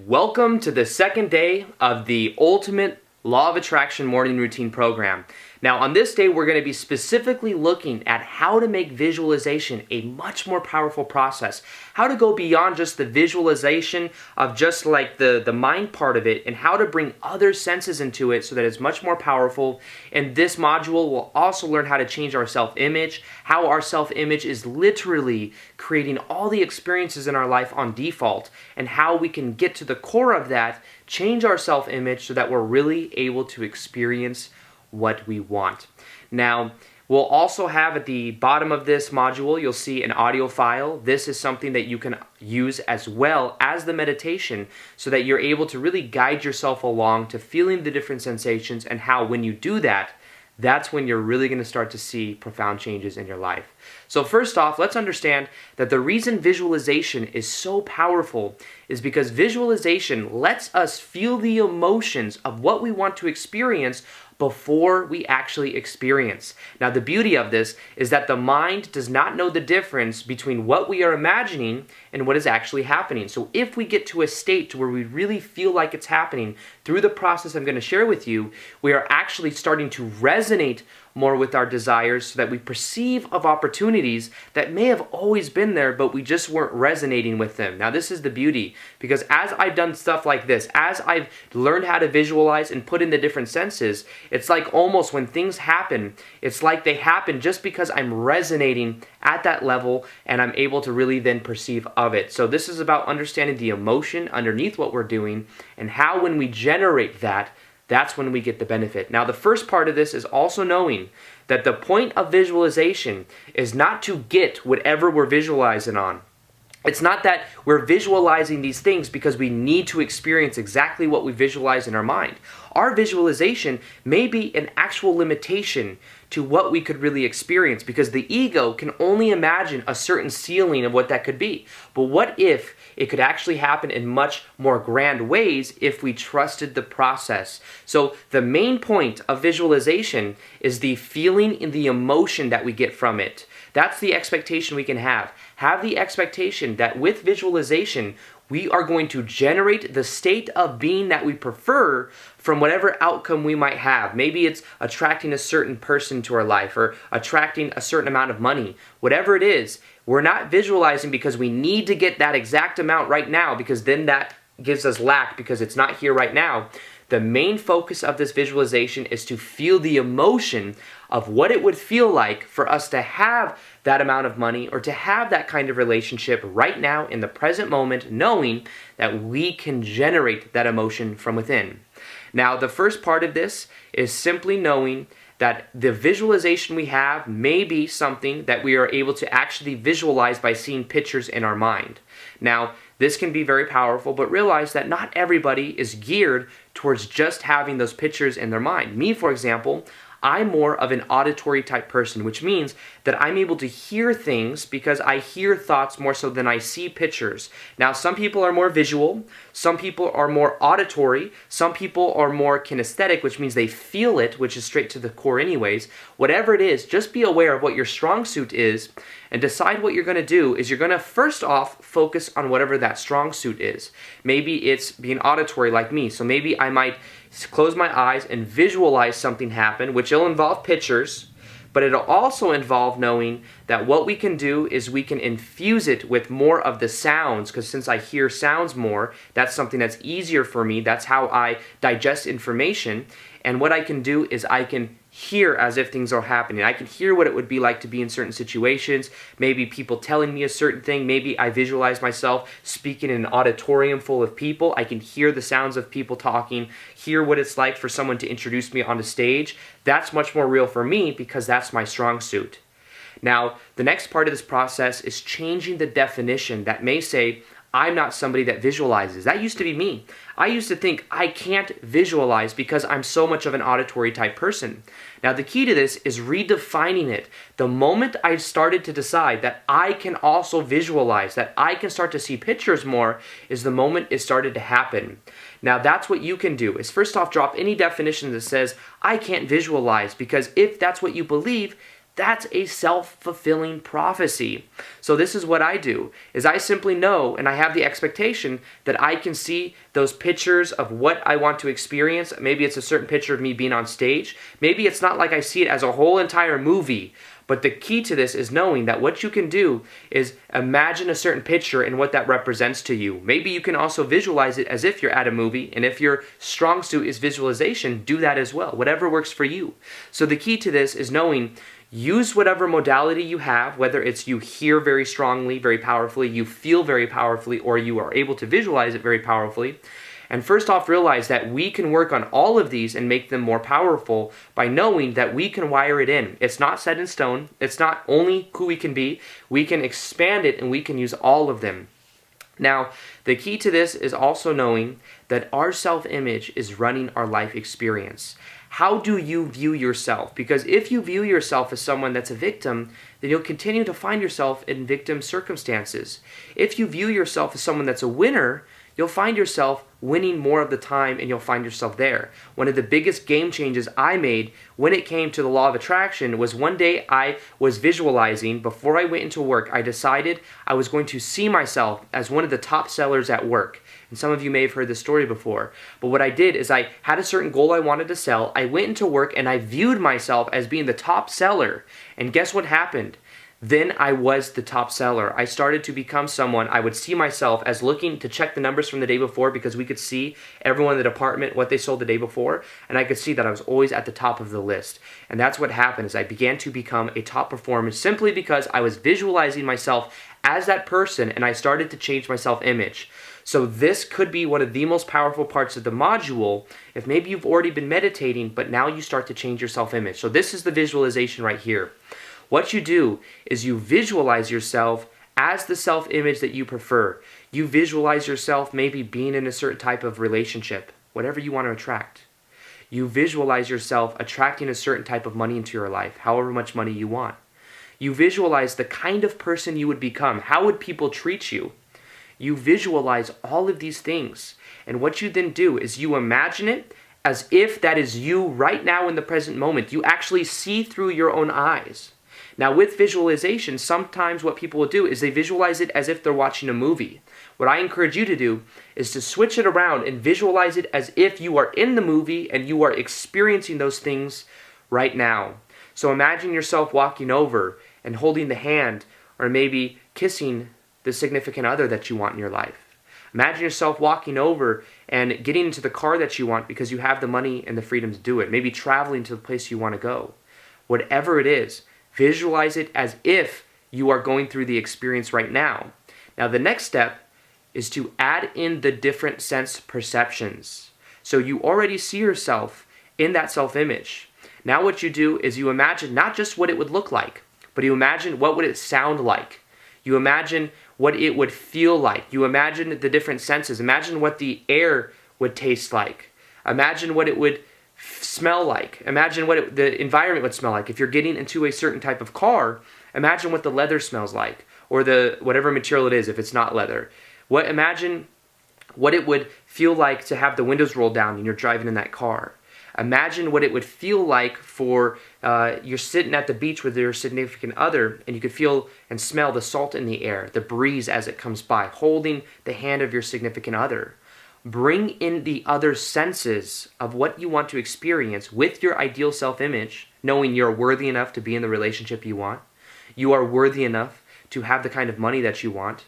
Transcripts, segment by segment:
Welcome to the second day of the Ultimate Law of Attraction Morning Routine program. Now on this day we're going to be specifically looking at how to make visualization a much more powerful process. How to go beyond just the visualization of just like the mind part of it, and how to bring other senses into it so that it's much more powerful. In this module we'll also learn how to change our self-image, how our self-image is literally creating all the experiences in our life on default, and how we can get to the core of that, change our self-image so that we're really able to experience what we want. Now, we'll also have at the bottom of this module, you'll see an audio file. This is something that you can use as well as the meditation so that you're able to really guide yourself along to feeling the different sensations, and how when you do that, that's when you're really going to start to see profound changes in your life. So first off, let's understand that the reason visualization is so powerful is because visualization lets us feel the emotions of what we want to experience before we actually experience. Now the beauty of this is that the mind does not know the difference between what we are imagining and what is actually happening. So if we get to a state to where we really feel like it's happening through the process I'm going to share with you, we are actually starting to resonate more with our desires so that we perceive of opportunities that may have always been there, but we just weren't resonating with them. Now this is the beauty, because as I've done stuff like this, as I've learned how to visualize and put in the different senses, it's like almost when things happen, it's like they happen just because I'm resonating at that level and I'm able to really then perceive of it. So this is about understanding the emotion underneath what we're doing, and how when we generate that, that's when we get the benefit. Now the first part of this is also knowing that the point of visualization is not to get whatever we're visualizing on. It's not that we're visualizing these things because we need to experience exactly what we visualize in our mind. Our visualization may be an actual limitation to what we could really experience, because the ego can only imagine a certain ceiling of what that could be. But what if it could actually happen in much more grand ways if we trusted the process? So the main point of visualization is the feeling and the emotion that we get from it. That's the expectation we can have. Have the expectation that with visualization, we are going to generate the state of being that we prefer from whatever outcome we might have. Maybe it's attracting a certain person to our life, or attracting a certain amount of money. Whatever it is, we're not visualizing because we need to get that exact amount right now, because then that gives us lack because it's not here right now. The main focus of this visualization is to feel the emotion of what it would feel like for us to have that amount of money, or to have that kind of relationship right now in the present moment, knowing that we can generate that emotion from within. Now, the first part of this is simply knowing that the visualization we have may be something that we are able to actually visualize by seeing pictures in our mind. Now, this can be very powerful, but realize that not everybody is geared towards just having those pictures in their mind. Me, for example, I'm more of an auditory type person, which means that I'm able to hear things because I hear thoughts more so than I see pictures. Now, some people are more visual, some people are more auditory, some people are more kinesthetic, which means they feel it, which is straight to the core anyways. Whatever it is, just be aware of what your strong suit is, and decide what you're going to do is you're going to first off focus on whatever that strong suit is. Maybe it's being auditory like me, so maybe I might close my eyes and visualize something happen, which will involve pictures, but it'll also involve knowing that what we can do is we can infuse it with more of the sounds, because since I hear sounds more, that's something that's easier for me. That's how I digest information. And what I can do is I can hear as if things are happening. I can hear what it would be like to be in certain situations, maybe people telling me a certain thing, maybe I visualize myself speaking in an auditorium full of people. I can hear the sounds of people talking, hear what it's like for someone to introduce me on the stage. That's much more real for me because that's my strong suit. Now, the next part of this process is changing the definition that may say, I'm not somebody that visualizes. That used to be me. I used to think I can't visualize because I'm so much of an auditory type person. Now the key to this is redefining it. The moment I started to decide that I can also visualize, that I can start to see pictures more, is the moment it started to happen. Now that's what you can do, is first off drop any definition that says I can't visualize, because if that's what you believe, That's a self-fulfilling prophecy. So this is what I do, is I simply know and I have the expectation that I can see those pictures of what I want to experience. Maybe it's a certain picture of me being on stage. Maybe it's not like I see it as a whole entire movie. But the key to this is knowing that what you can do is imagine a certain picture and what that represents to you. Maybe you can also visualize it as if you're at a movie, and if your strong suit is visualization, do that as well, whatever works for you. So the key to this is knowing, use whatever modality you have, whether it's you hear very strongly, very powerfully, you feel very powerfully, or you are able to visualize it very powerfully. And first off, realize that we can work on all of these and make them more powerful by knowing that we can wire it in. It's not set in stone. It's not only who we can be. We can expand it and we can use all of them. Now, the key to this is also knowing that our self-image is running our life experience. How do you view yourself? Because if you view yourself as someone that's a victim, then you'll continue to find yourself in victim circumstances. If you view yourself as someone that's a winner, you'll find yourself winning more of the time and you'll find yourself there. One of the biggest game changes I made when it came to the law of attraction was one day I was visualizing, before I went into work, I decided I was going to see myself as one of the top sellers at work. And some of you may have heard this story before. But what I did is I had a certain goal I wanted to sell. I went into work and I viewed myself as being the top seller. And guess what happened? Then I was the top seller. I started to become someone, I would see myself as looking to check the numbers from the day before, because we could see everyone in the department, what they sold the day before, and I could see that I was always at the top of the list. And that's what happened, is I began to become a top performer simply because I was visualizing myself as that person, and I started to change my self-image. So this could be one of the most powerful parts of the module, if maybe you've already been meditating, but now you start to change your self-image. So this is the visualization right here. What you do is you visualize yourself as the self-image that you prefer. You visualize yourself maybe being in a certain type of relationship, whatever you want to attract. You visualize yourself attracting a certain type of money into your life, however much money you want. You visualize the kind of person you would become. How would people treat you? You visualize all of these things. And what you then do is you imagine it as if that is you right now in the present moment. You actually see through your own eyes. Now with visualization, sometimes what people will do is they visualize it as if they're watching a movie. What I encourage you to do is to switch it around and visualize it as if you are in the movie and you are experiencing those things right now. So imagine yourself walking over and holding the hand, or maybe kissing the significant other that you want in your life. Imagine yourself walking over and getting into the car that you want because you have the money and the freedom to do it. Maybe traveling to the place you want to go. Whatever it is, visualize it as if you are going through the experience right now. Now the next step is to add in the different sense perceptions. So you already see yourself in that self-image. Now what you do is you imagine not just what it would look like, but you imagine what would it sound like. You imagine what it would feel like. You imagine the different senses. Imagine what the air would taste like. Imagine what it would smell like. Imagine what the environment would smell like. If you're getting into a certain type of car, imagine what the leather smells like, or the whatever material it is if it's not leather. Imagine what it would feel like to have the windows rolled down and you're driving in that car. Imagine what it would feel like for you're sitting at the beach with your significant other and you could feel and smell the salt in the air, the breeze as it comes by, holding the hand of your significant other. Bring in the other senses of what you want to experience with your ideal self-image, knowing you're worthy enough to be in the relationship you want. You are worthy enough to have the kind of money that you want.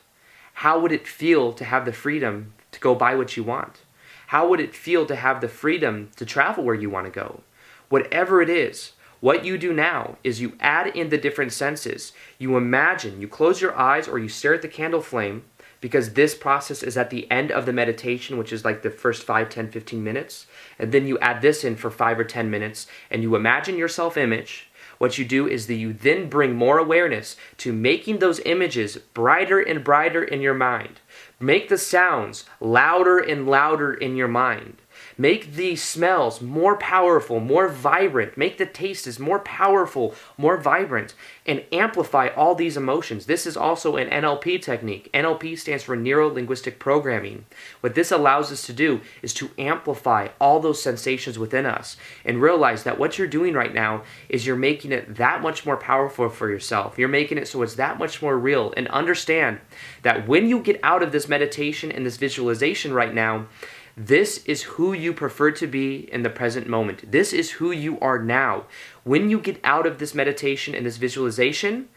How would it feel to have the freedom to go buy what you want? How would it feel to have the freedom to travel where you want to go? Whatever it is, what you do now is you add in the different senses. You imagine, you close your eyes or you stare at the candle flame, because this process is at the end of the meditation, which is like the first 5, 10, 15 minutes. And then you add this in for 5 or 10 minutes, and you imagine your self-image. What you do is that you then bring more awareness to making those images brighter and brighter in your mind. Make the sounds louder and louder in your mind. Make the smells more powerful, more vibrant. Make the tastes more powerful, more vibrant, and amplify all these emotions. This is also an NLP technique. NLP stands for Neuro-Linguistic Programming. What this allows us to do is to amplify all those sensations within us and realize that what you're doing right now is you're making it that much more powerful for yourself. You're making it so it's that much more real. And understand that when you get out of this meditation and this visualization right now, this is who you prefer to be in the present moment. This is who you are now. When you get out of this meditation and this visualization,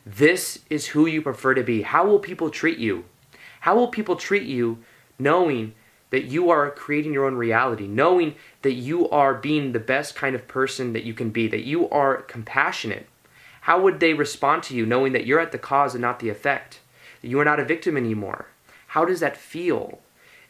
this is who you prefer to be. How will people treat you? How will people treat you knowing that you are creating your own reality, knowing that you are being the best kind of person that you can be, that you are compassionate? How would they respond to you knowing that you're at the cause and not the effect, that you are not a victim anymore? How does that feel?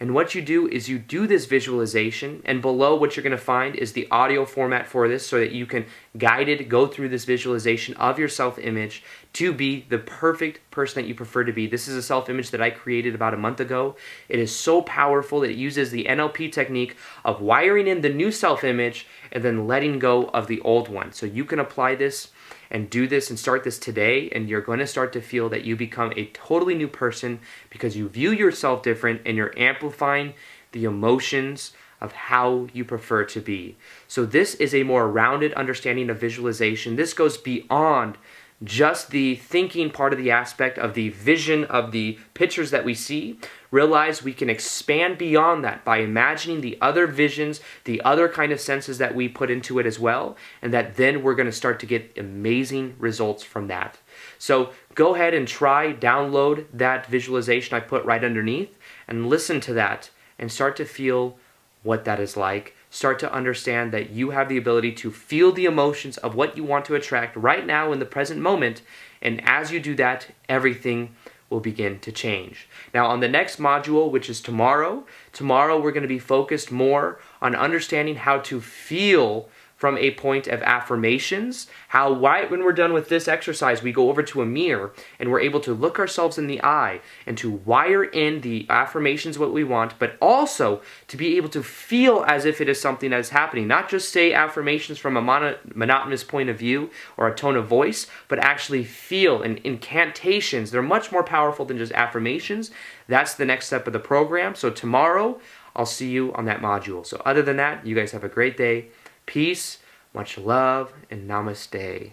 And what you do is you do this visualization, and below what you're going to find is the audio format for this so that you can guided go through this visualization of your self-image to be the perfect person that you prefer to be. This is a self-image that I created about a month ago. It is so powerful that it uses the NLP technique of wiring in the new self-image and then letting go of the old one. So you can apply this and do this and start this today, and you're going to start to feel that you become a totally new person because you view yourself different and you're amplifying the emotions of how you prefer to be. So this is a more rounded understanding of visualization. This goes beyond just the thinking part of the aspect of the vision of the pictures that we see. Realize we can expand beyond that by imagining the other visions, the other kind of senses that we put into it as well, and that then we're going to start to get amazing results from that. So go ahead and try, download that visualization I put right underneath, and listen to that and start to feel what that is like. Start to understand that you have the ability to feel the emotions of what you want to attract right now in the present moment, and as you do that, everything will begin to change. Now on the next module, which is tomorrow we're going to be focused more on understanding how to feel from a point of affirmations, how when we're done with this exercise, we go over to a mirror and we're able to look ourselves in the eye and to wire in the affirmations what we want, but also to be able to feel as if it is something that is happening. Not just say affirmations from a monotonous point of view or a tone of voice, but actually feel. And incantations, they're much more powerful than just affirmations. That's the next step of the program. So tomorrow, I'll see you on that module. So other than that, you guys have a great day. Peace, much love, and namaste.